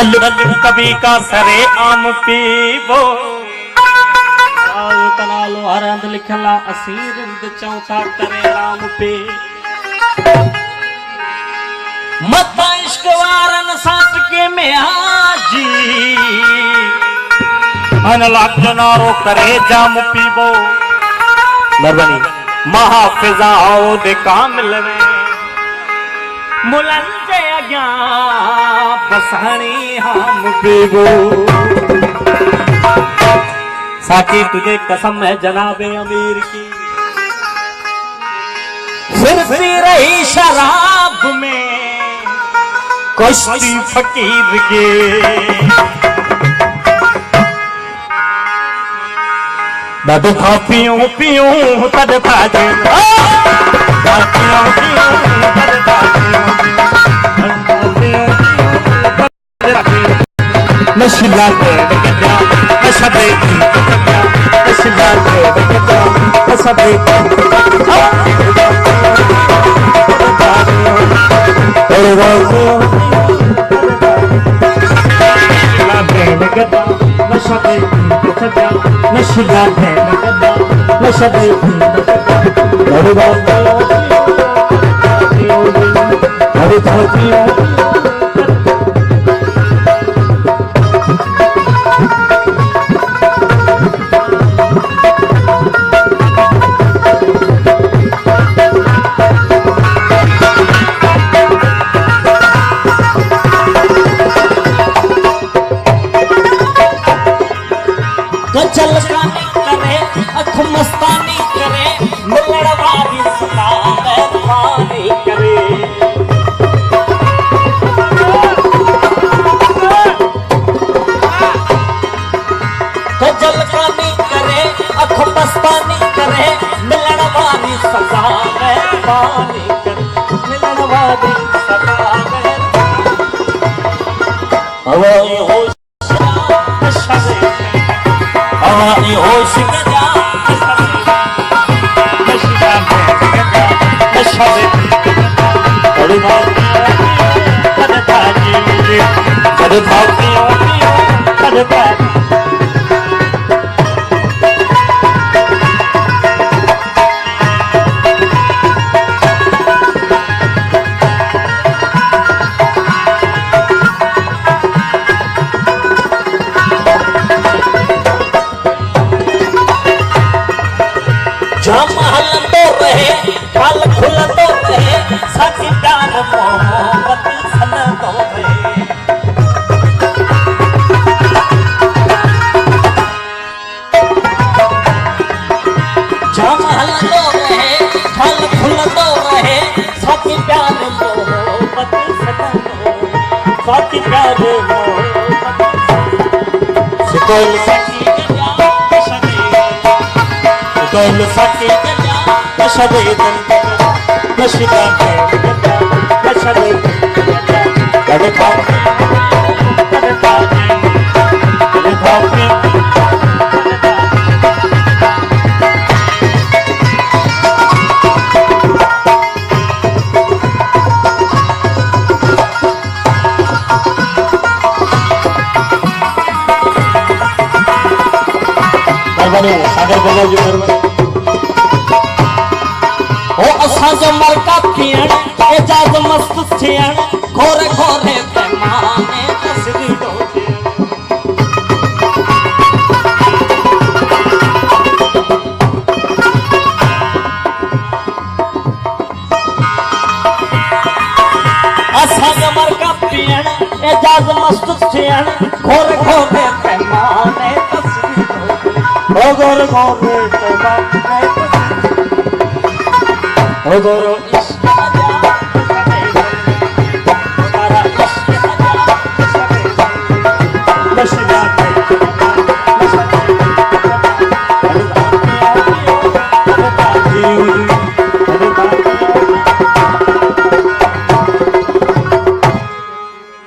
कभी का सरे आम पीवो तनालो हरंद लिखला असीरिंद चौथा करे राम पे मत इश्क वारन साथ के में आजी अनलाजनारो करे जाम पीवो मेहरबानी महाफिजा आओ दे कामिल में मुलन से अग्या बसानी हम पीवो साकी तुझे कसम है जनाबे अमीर की फिरती रही शराब में कश्ती फकीर के दादू खा पियूं पियूं तद भाजे नशिला के नशबे नशिला के नशबे नशिला है नशबे करे अख मस्तानी करे मिलड़ वाली सदा मेहरबानी करे जलकानी करे अख मस्तानी करे मिलड़ वाली सदा मेहरबानी करे मिलड़ वाली सदा मेहरबानी होश हवाई होश गया नशा नशा बड़ी बात कद ताजी कद भागी कद ताजी जम हलंदो रहे फल खुलंदो रहे साथी प्यार मोहब्बत सलंदो रहे जम हलंदो रहे फल खुलंदो रहे साथी प्यार मोहब्बत सलंदो साथी प्यार मोहब्बत सिकोल सखी कल सके नशबे नशिदा नशबे कद भागे कद भागे कद भागे सागर बोलो जी ओ असा जो मलका थियण एजाज मस्त थियण घोरे घोरे पैमाने तस्वीर दो असा जो मलका थियण एजाज मस्त थियण घोरे घोरे पैमाने तस्वीर दो घोरे घोरे पैमाने ओ गोरो इश्क नशा